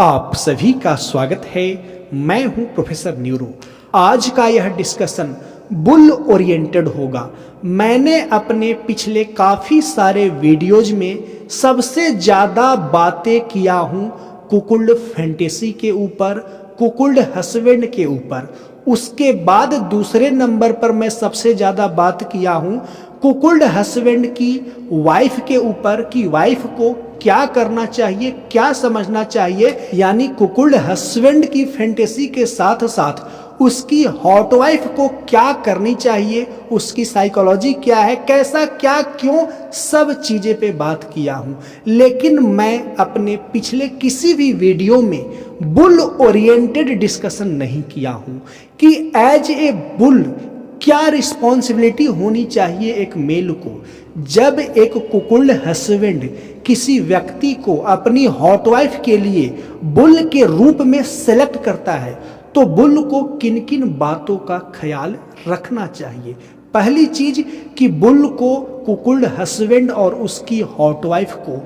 आप सभी का स्वागत है। मैं हूं प्रोफेसर न्यूरो। आज का यह डिस्कशन बुल ओरिएंटेड होगा। मैंने अपने पिछले काफ़ी सारे वीडियोज में सबसे ज़्यादा बातें किया हूं कुकुल्ड फैंटेसी के ऊपर, कुकुल्ड हस्बैंड के ऊपर। उसके बाद दूसरे नंबर पर मैं सबसे ज़्यादा बात किया हूं कुकुल्ड हस्बैंड की वाइफ के ऊपर कि वाइफ को क्या करना चाहिए, क्या समझना चाहिए। यानी कुकुल्ड हस्बैंड की फैंटेसी के साथ साथ उसकी हॉट वाइफ को क्या करनी चाहिए, उसकी साइकोलॉजी क्या है, कैसा क्या क्यों, सब चीज़ें पे बात किया हूँ। लेकिन मैं अपने पिछले किसी भी वीडियो में बुल ओरिएंटेड डिस्कशन नहीं किया हूँ कि एज ए बुल क्या रिस्पॉन्सिबिलिटी होनी चाहिए एक मेल को। जब एक कुकुल्ड हस्बैंड किसी व्यक्ति को अपनी हॉट वाइफ के लिए बुल के रूप में सेलेक्ट करता है तो बुल को किन किन बातों का ख्याल रखना चाहिए। पहली चीज कि बुल को कुकुल्ड हस्बैंड और उसकी हॉट वाइफ को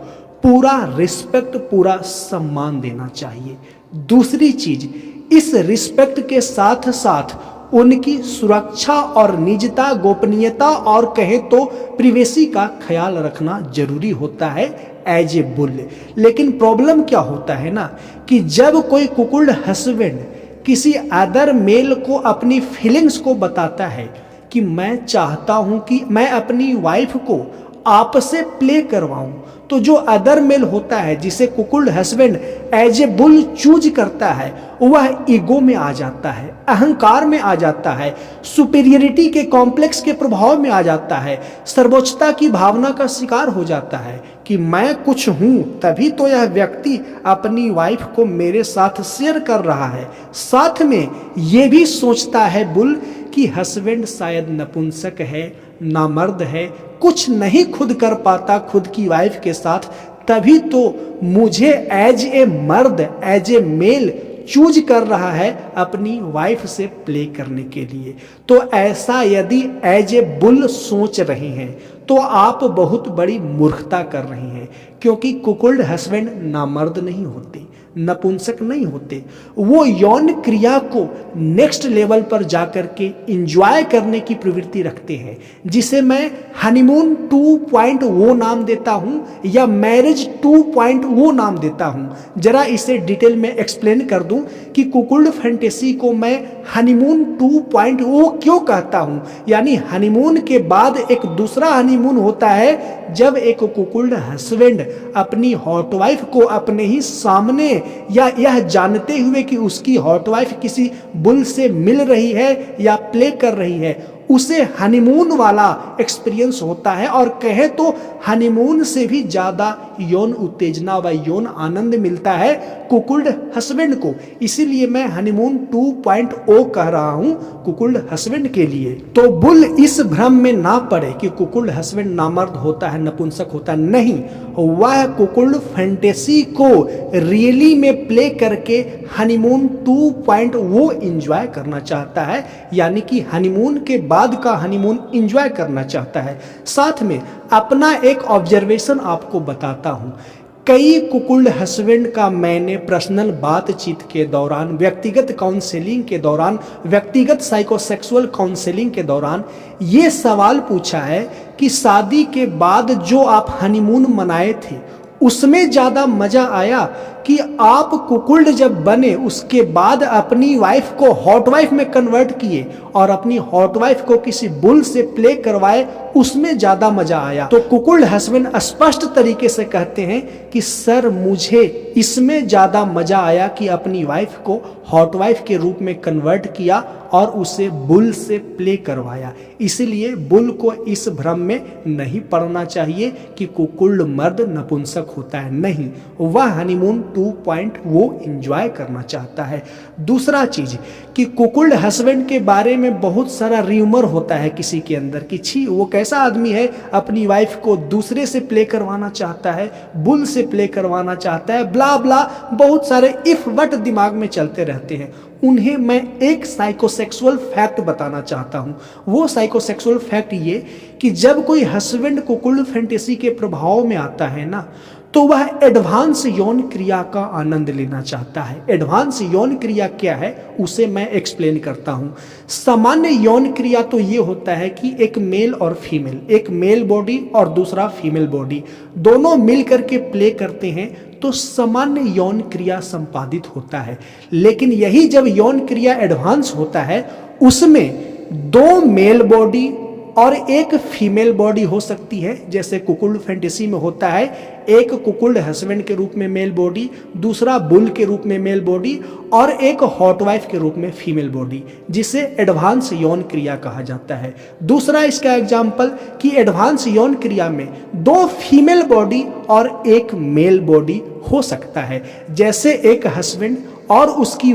पूरा रिस्पेक्ट, पूरा सम्मान देना चाहिए। दूसरी चीज, इस रिस्पेक्ट के साथ साथ उनकी सुरक्षा और निजता, गोपनीयता और कहें तो प्रिवेसी का ख्याल रखना जरूरी होता है एज ए बुल। लेकिन प्रॉब्लम क्या होता है ना कि जब कोई कुकुल्ड हस्बैंड किसी अदर मेल को अपनी फीलिंग्स को बताता है कि मैं चाहता हूं कि मैं अपनी वाइफ को आपसे प्ले करवाऊं, तो जो अदर मेल होता है जिसे cuckold husband as a bull choose करता है वह ईगो में आ जाता है, अहंकार में आ जाता है, सुपीरियरिटी के कॉम्प्लेक्स के प्रभाव में आ जाता है, सर्वोच्चता की भावना का शिकार हो जाता है कि मैं कुछ हूं तभी तो यह व्यक्ति अपनी वाइफ को मेरे साथ शेयर कर रहा है। साथ में यह भी सोचता है बुल कि हस्बैंड शायद नपुंसक है, नामर्द है, कुछ नहीं खुद कर पाता खुद की वाइफ के साथ, तभी तो मुझे एज ए मर्द, एज ए मेल चूज कर रहा है अपनी वाइफ से प्ले करने के लिए। तो ऐसा यदि एज ए बुल सोच रहे हैं तो आप बहुत बड़ी मूर्खता कर रहे हैं, क्योंकि कुकुल्ड हस्बैंड नामर्द नहीं होते, नपुंसक नहीं होते। वो यौन क्रिया को नेक्स्ट लेवल पर जाकर के इंजॉय करने की प्रवृत्ति रखते हैं, जिसे मैं हनीमून 2.0 नाम देता हूं या मैरिज 2.0 नाम देता हूं। जरा इसे डिटेल में एक्सप्लेन कर दूं कि कुकुल्ड फैंटेसी को मैं हनीमून 2.0 क्यों कहता हूं। यानी हनीमून के बाद एक दूसरा हनीमून होता है जब एक कुकुल्ड हस्बैंड अपनी हॉट वाइफ को अपने ही सामने या यह जानते हुए कि उसकी हॉट वाइफ किसी बुल से मिल रही है या प्ले कर रही है, उसे हनीमून वाला एक्सपीरियंस होता है। और कहे तो हनीमून से भी ज्यादा यौन उत्तेजना व यौन आनंद मिलता है कुकुल्ड हस्बैंड को। इसीलिए मैं हनीमून 2.0 कह रहा हूं कुकुल्ड हस्बैंड के लिए। तो बुल इस भ्रम में ना पड़े कि कुकुल्ड हस्बैंड नामर्द होता है, नपुंसक होता है। नहीं, वह कुकुल्ड फैंटेसी को रियली में प्ले करके हनीमून 2.0 एंजॉय करना चाहता है, यानी कि हनीमून के बाद का हनीमून एंजॉय करना चाहता है। साथ में अपना एक ऑब्जर्वेशन आपको बताता हूं। कई कुकुल्ड हस्बैंड का मैंने पर्सनल बातचीत के दौरान, व्यक्तिगत काउंसलिंग के दौरान, व्यक्तिगत साइकोसेक्सुअल काउंसलिंग के दौरान ये सवाल पूछा है कि शादी के बाद जो आप हनीमून मनाए थे उसमें ज़्यादा मज़ा आया कि आप कुकुल्ड जब बने उसके बाद अपनी वाइफ को हॉट वाइफ में कन्वर्ट किए और अपनी हॉट वाइफ को किसी बुल से प्ले करवाए, उसमें ज़्यादा मज़ा आया। तो कुकुल्ड हस्बैंड स्पष्ट तरीके से कहते हैं कि सर मुझे इसमें ज़्यादा मज़ा आया कि अपनी वाइफ को हॉट वाइफ के रूप में कन्वर्ट किया और उसे बुल से प्ले करवाया। इसलिए बुल को इस भ्रम में नहीं पड़ना चाहिए कि कुकुल्ड मर्द नपुंसक होता है। नहीं, वह हनीमून 2.0 एंजॉय करना चाहता है। दूसरा चीज कि कुकुल्ड हस्बैंड के बारे में बहुत सारा र्यूमर होता है किसी के अंदर कि छी वो कैसा आदमी है, अपनी वाइफ को दूसरे से प्ले करवाना चाहता है, बुल से प्ले करवाना चाहता है, ब्ला ब्ला, बहुत सारे इफ बट दिमाग में चलते रहते हैं। उन्हें मैं एक साइकोसेक्सुअल फैक्ट बताना चाहता हूं। वो साइकोसेक्सुअल फैक्ट ये कि जब कोई हस्बैंड कुकुल्ड फैंटेसी के प्रभाव में आता है ना, तो वह एडवांस यौन क्रिया का आनंद लेना चाहता है। एडवांस यौन क्रिया क्या है उसे मैं एक्सप्लेन करता हूं। सामान्य यौन क्रिया तो ये होता है कि एक मेल और फीमेल, एक मेल बॉडी और दूसरा फीमेल बॉडी, दोनों मिल करके प्ले करते हैं तो सामान्य यौन क्रिया संपादित होता है। लेकिन यही जब यौन क्रिया एडवांस होता है उसमें दो मेल बॉडी और एक फीमेल बॉडी हो सकती है। जैसे कुकुल्ड फैंटेसी में होता है, एक कुकुल्ड हस्बैंड के रूप में मेल बॉडी, दूसरा बुल के रूप में मेल बॉडी और एक हॉट वाइफ के रूप में फीमेल बॉडी, जिसे एडवांस यौन क्रिया कहा जाता है। दूसरा इसका एग्जाम्पल कि एडवांस यौन क्रिया में दो फीमेल बॉडी और एक मेल बॉडी हो सकता है। जैसे एक हस्बैंड और उसकी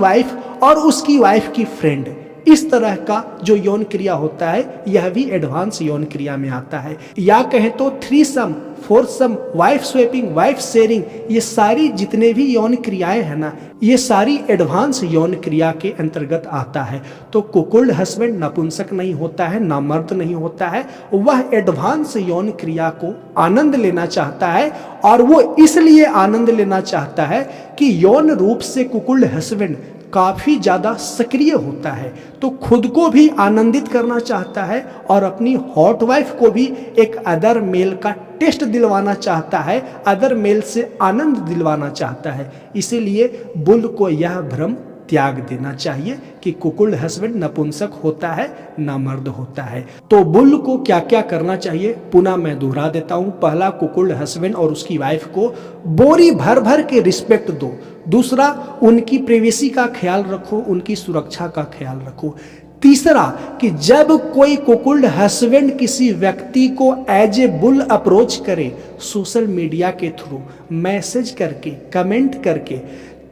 वाइफ की फ्रेंड, इस तरह का जो यौन क्रिया होता है यह भी एडवांस यौन क्रिया में आता है। या कहें तो threesome, foursome, wife swapping, wife sharing, ये सारी जितने भी यौन क्रियाएं हैं ना, ये सारी एडवांस यौन क्रिया के अंतर्गत आता है। तो कुकुल्ड हस्बैंड नपुंसक नहीं होता है, ना मर्द नहीं होता है, वह एडवांस यौन क्रिया को आनंद लेना चाहता है। और वो इसलिए आनंद लेना चाहता है कि यौन रूप से कुकुल्ड हस्बैंड काफी ज्यादा सक्रिय होता है, तो खुद को भी आनंदित करना चाहता है और अपनी हॉट वाइफ को भी एक अदर मेल का टेस्ट दिलवाना चाहता है, अदर मेल से आनंद दिलवाना चाहता है। इसीलिए बुल को यह भ्रम त्याग देना चाहिए कि कुकुल्ड हस्बैंड नपुंसक होता है, ना मर्द होता है। तो बुल को क्या क्या करना चाहिए पुनः मैं दोहरा देता हूं। पहला, कुकुल्ड हस्बैंड और उसकी वाइफ को बोरी भर भर के रिस्पेक्ट दो। दूसरा, उनकी प्राइवेसी का ख्याल रखो, उनकी सुरक्षा का ख्याल रखो। तीसरा, कि जब कोई कुकुल्ड हस्बैंड किसी व्यक्ति को एज ए बुल अप्रोच करे, सोशल मीडिया के थ्रू, मैसेज करके, कमेंट करके,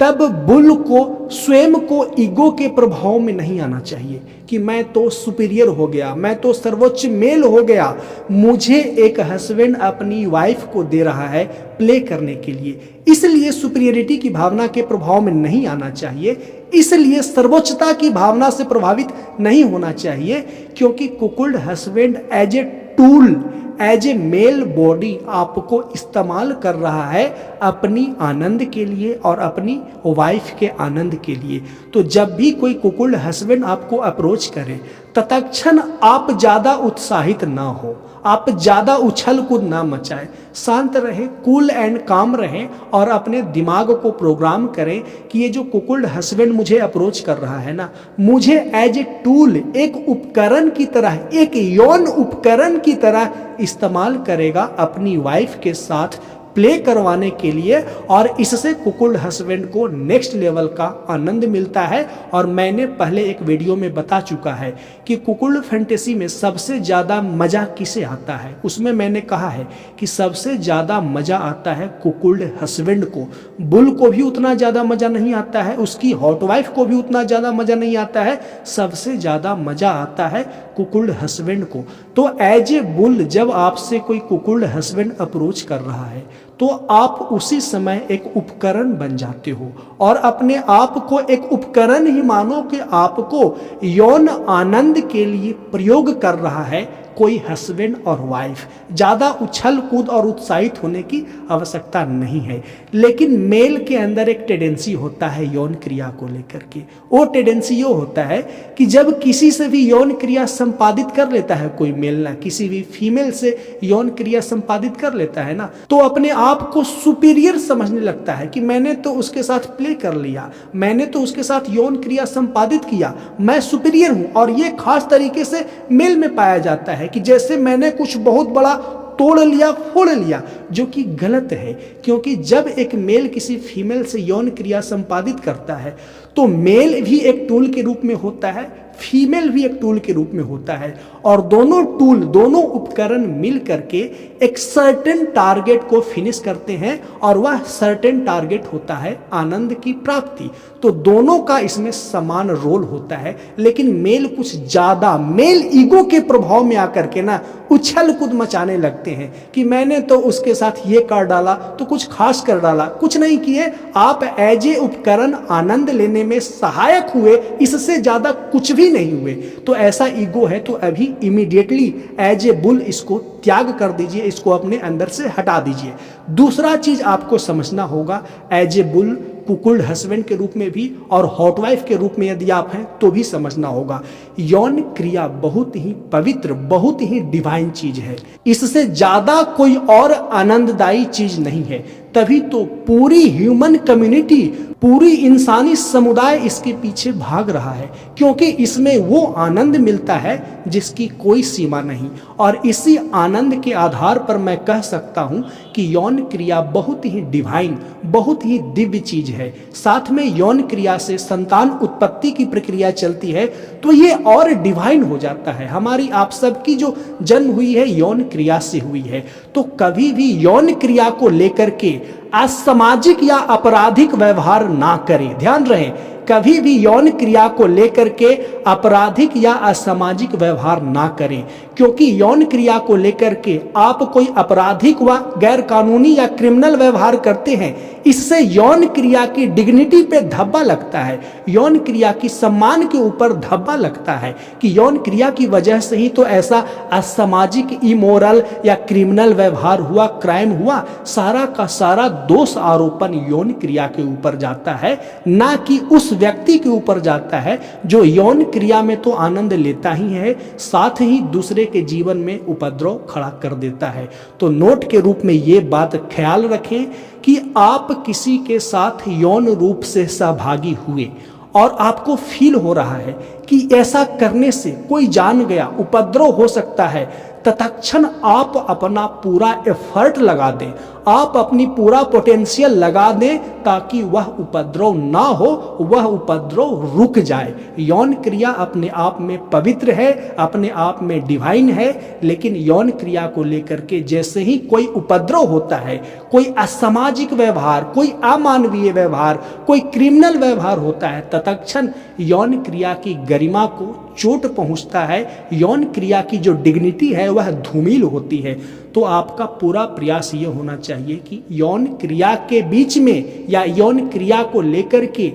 तब बुल को स्वयं को ईगो के प्रभाव में नहीं आना चाहिए कि मैं तो सुपीरियर हो गया, मैं तो सर्वोच्च मेल हो गया, मुझे एक हस्बैंड अपनी वाइफ को दे रहा है प्ले करने के लिए, इसलिए सुपीरियरिटी की भावना के प्रभाव में नहीं आना चाहिए, इसलिए सर्वोच्चता की भावना से प्रभावित नहीं होना चाहिए। क्योंकि cuckold husband as a tool, as a male body आपको इस्तेमाल कर रहा है अपनी आनंद के लिए और अपनी वाइफ के आनंद के लिए। तो जब भी कोई कुकुल्ड हस्बैंड आपको अप्रोच करे, तत्क्षण आप ज्यादा उत्साहित ना हो, आप ज्यादा उछल कूद ना मचाएं, शांत रहे, कूल एंड काम रहें और अपने दिमाग को प्रोग्राम करें कि ये जो कुकुल्ड हस्बैंड मुझे अप्रोच कर रहा है ना, मुझे एज ए टूल, एक उपकरण की तरह, एक यौन उपकरण की तरह इस्तेमाल करेगा अपनी वाइफ के साथ प्ले करवाने के लिए, और इससे कुकुल्ड हस्बैंड को नेक्स्ट लेवल का आनंद मिलता है। और मैंने पहले एक वीडियो में बता चुका है कि कुकुल्ड फैंटेसी में सबसे ज़्यादा मज़ा किसे आता है। उसमें मैंने कहा है कि सबसे ज़्यादा मज़ा आता है कुकुल्ड हस्बैंड को, बुल को भी उतना ज़्यादा मज़ा नहीं आता है, उसकी हॉट वाइफ को भी उतना ज़्यादा मज़ा नहीं आता है, सबसे ज़्यादा मज़ा आता है कुकुल्ड हस्बैंड को। तो एज ए बुल जब आपसे कोई कुकुल्ड हस्बैंड अप्रोच कर रहा है तो आप उसी समय एक उपकरण बन जाते हो और अपने आप को एक उपकरण ही मानो कि आपको यौन आनंद के लिए प्रयोग कर रहा है कोई हस्बैंड और वाइफ। ज़्यादा उछल कूद और उत्साहित होने की आवश्यकता नहीं है। लेकिन मेल के अंदर एक टेंडेंसी होता है यौन क्रिया को लेकर के, वो टेंडेंसी ये होता है कि जब किसी से भी यौन क्रिया संपादित कर लेता है कोई मेल ना, किसी भी फीमेल से यौन क्रिया संपादित कर लेता है ना, तो अपने आप को सुपीरियर समझने लगता है कि मैंने तो उसके साथ प्ले कर लिया, मैंने तो उसके साथ यौन क्रिया संपादित किया, मैं सुपीरियर हूं। और ये खास तरीके से मेल में पाया जाता है कि जैसे मैंने कुछ बहुत बड़ा तोड़ लिया, फोड़ लिया, जो कि गलत है। क्योंकि जब एक मेल किसी फीमेल से यौन क्रिया संपादित करता है तो मेल भी एक टूल के रूप में होता है, फीमेल भी एक टूल के रूप में होता है, और दोनों टूल, दोनों उपकरण मिल करके एक सर्टेन टारगेट को फिनिश करते हैं, और वह सर्टेन टारगेट होता है आनंद की प्राप्ति। तो दोनों का इसमें समान रोल होता है। लेकिन मेल कुछ ज्यादा, मेल ईगो के प्रभाव में आकर के ना उछल कूद मचाने लगते हैं कि मैंने तो उसके साथ ये कर डाला, तो कुछ खास कर डाला, कुछ नहीं किए, आप एज ए उपकरण आनंद लेने में सहायक हुए, इससे ज्यादा कुछ भी भी नहीं हुए तो ऐसा ईगो है तो अभी इमीडिएटली एज ए बुल इसको त्याग कर दीजिए, इसको अपने अंदर से हटा दीजिए। दूसरा चीज आपको समझना होगा, एज ए बुल कुकुल्ड हस्बैंड के रूप में भी और हॉट वाइफ के रूप में यदि आप हैं तो भी समझना होगा, यौन क्रिया बहुत ही पवित्र, बहुत ही डिवाइन चीज है। इससे ज्यादा कोई और आनंददायी चीज नहीं है। तभी तो पूरी ह्यूमन कम्युनिटी, पूरी इंसानी समुदाय इसके पीछे भाग रहा है, क्योंकि इसमें वो आनंद मिलता है जिसकी कोई सीमा नहीं। और इसी आनंद के आधार पर मैं कह सकता हूं कि यौन क्रिया बहुत ही डिवाइन, बहुत ही दिव्य चीज है। साथ में यौन क्रिया से संतान उत्पत्ति की प्रक्रिया चलती है तो ये और डिवाइन हो जाता है। हमारी आप सबकी जो जन्म हुई है यौन क्रिया से हुई है, तो कभी भी यौन क्रिया को लेकर के असामाजिक या आपराधिक व्यवहार ना करें। ध्यान रहे, कभी भी यौन क्रिया को लेकर के आपराधिक या असामाजिक व्यवहार ना करें, क्योंकि यौन क्रिया को लेकर के आप कोई आपराधिक व गैर कानूनी या क्रिमिनल व्यवहार करते हैं, इससे यौन क्रिया की डिग्निटी पे धब्बा लगता है, यौन क्रिया की सम्मान के ऊपर धब्बा लगता है कि यौन क्रिया की वजह से ही तो ऐसा असामाजिक, इमोरल या क्रिमिनल व्यवहार हुआ, क्राइम हुआ। सारा का सारा दोष आरोपण यौन क्रिया के ऊपर जाता है, ना कि उस व्यक्ति के ऊपर जाता है जो यौन क्रिया में तो आनंद लेता ही है, साथ ही दूसरे के जीवन में उपद्रव खड़ा कर देता है। तो नोट के रूप में ये बात ख्याल रखें कि आप किसी के साथ यौन रूप से सहभागी हुए और आपको फील हो रहा है कि ऐसा करने से कोई जान गया, उपद्रव हो सकता है, तत्क्षण आप अपना पूरा एफर्ट लगा दें, आप अपनी पूरा पोटेंशियल लगा दें ताकि वह उपद्रव ना हो, वह उपद्रव रुक जाए। यौन क्रिया अपने आप में पवित्र है, अपने आप में डिवाइन है, लेकिन यौन क्रिया को लेकर के जैसे ही कोई उपद्रव होता है, कोई असामाजिक व्यवहार, कोई अमानवीय व्यवहार, कोई क्रिमिनल व्यवहार होता है, तत्क्षण यौन क्रिया की गरिमा को चोट पहुंचता है, यौन क्रिया की जो डिग्निटी है वह धूमिल होती है। तो आपका पूरा प्रयास ये होना चाहिए कि यौन क्रिया के बीच में या यौन क्रिया को लेकर के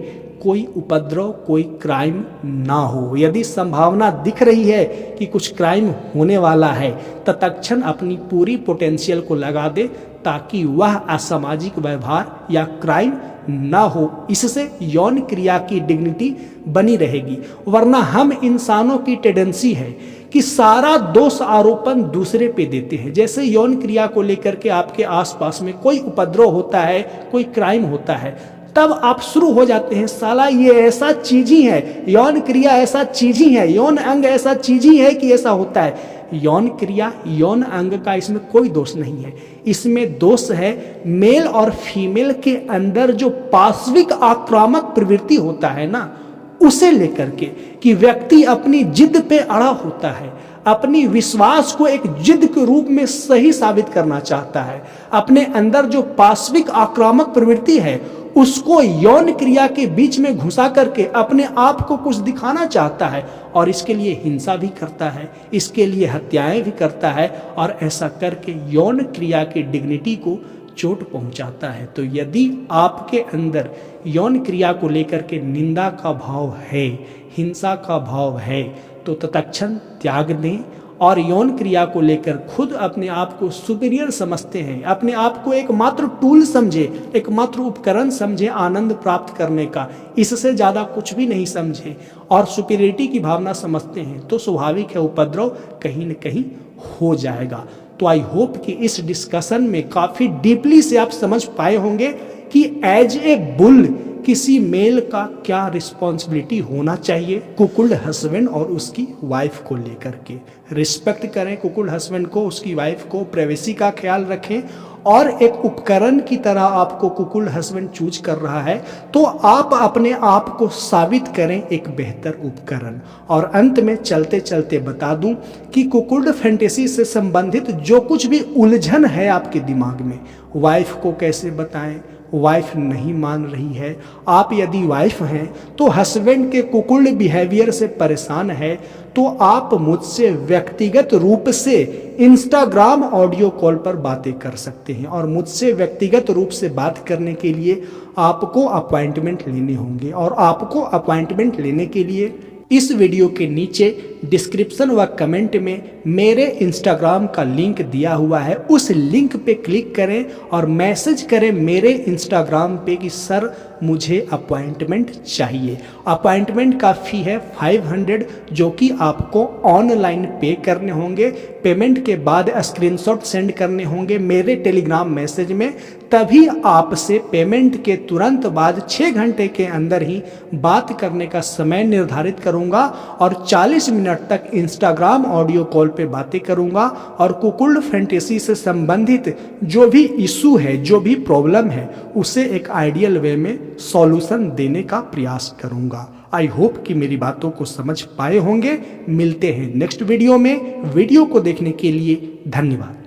कोई उपद्रव, कोई क्राइम ना हो। यदि संभावना दिख रही है कि कुछ क्राइम होने वाला है, तत्क्षण अपनी पूरी पोटेंशियल को लगा दे ताकि वह असामाजिक व्यवहार या क्राइम ना हो। इससे यौन क्रिया की डिग्निटी बनी रहेगी। वरना हम इंसानों की टेंडेंसी है कि सारा दोष आरोपण दूसरे पे देते हैं। जैसे यौन क्रिया को लेकर के आपके आसपास में कोई उपद्रव होता है, कोई क्राइम होता है, तब आप शुरू हो जाते हैं, साला ये ऐसा चीज ही है, यौन क्रिया ऐसा चीज ही है, यौन अंग ऐसा चीज ही है कि ऐसा होता है। यौन क्रिया, यौन अंग का इसमें कोई दोष नहीं है। इसमें दोष है मेल और फीमेल के अंदर जो पाशविक आक्रामक प्रवृत्ति होता है ना, उसे लेकर के कि व्यक्ति अपनी जिद पे अड़ा होता है, अपनी विश्वास को एक जिद के रूप में सही साबित करना चाहता है, अपने अंदर जो पाशविक आक्रामक प्रवृत्ति है उसको यौन क्रिया के बीच में घुसा करके अपने आप को कुछ दिखाना चाहता है और इसके लिए हिंसा भी करता है, इसके लिए हत्याएं भी करता है और ऐसा करके यौन क्रिया की डिग्निटी को चोट पहुंचाता है। तो यदि आपके अंदर यौन क्रिया को लेकर के निंदा का भाव है, हिंसा का भाव है, तो तत्क्षण त्याग दें और यौन क्रिया को लेकर खुद अपने आप को सुपीरियर समझते हैं, अपने आप को एकमात्र टूल समझे, एकमात्र उपकरण समझे आनंद प्राप्त करने का, इससे ज़्यादा कुछ भी नहीं समझे और सुपीरियरिटी की भावना समझते हैं, तो स्वाभाविक है उपद्रव कहीं न कहीं हो जाएगा। तो आई होप कि इस डिस्कशन में काफ़ी डीपली से आप समझ पाए होंगे कि एज ए बुल किसी मेल का क्या रिस्पॉन्सिबिलिटी होना चाहिए कुकुल्ड हस्बैंड और उसकी वाइफ को लेकर के। रिस्पेक्ट करें कुकुल्ड हस्बैंड को, उसकी वाइफ को, प्राइवेसी का ख्याल रखें और एक उपकरण की तरह आपको कुकुल्ड हस्बैंड चूज कर रहा है तो आप अपने आप को साबित करें एक बेहतर उपकरण। और अंत में चलते चलते बता दूं कि कुकुल्ड फैंटेसी से संबंधित जो कुछ भी उलझन है आपके दिमाग में, वाइफ को कैसे बताएं, वाइफ नहीं मान रही है, आप यदि वाइफ हैं तो हस्बैंड के कुकुल्ड बिहेवियर से परेशान है तो आप मुझसे व्यक्तिगत रूप से इंस्टाग्राम ऑडियो कॉल पर बातें कर सकते हैं और मुझसे व्यक्तिगत रूप से बात करने के लिए आपको अपॉइंटमेंट लेने होंगे और आपको अपॉइंटमेंट लेने के लिए इस वीडियो के नीचे डिस्क्रिप्शन व कमेंट में मेरे इंस्टाग्राम का लिंक दिया हुआ है, उस लिंक पे क्लिक करें और मैसेज करें मेरे इंस्टाग्राम पे कि सर मुझे अपॉइंटमेंट चाहिए। अपॉइंटमेंट का फ़ी है 500 जो कि आपको ऑनलाइन पे करने होंगे। पेमेंट के बाद स्क्रीनशॉट सेंड करने होंगे मेरे टेलीग्राम मैसेज में, तभी आपसे पेमेंट के तुरंत बाद 6 घंटे के अंदर ही बात करने का समय निर्धारित करूंगा और 40 मिनट तक इंस्टाग्राम ऑडियो कॉल पे बातें करूंगा और कुकुल्ड फैंटेसी से संबंधित जो भी इशू है, जो भी प्रॉब्लम है, उसे एक आइडियल वे में सॉल्यूशन देने का प्रयास करूंगा। आई होप कि मेरी बातों को समझ पाए होंगे। मिलते हैं नेक्स्ट वीडियो में। वीडियो को देखने के लिए धन्यवाद।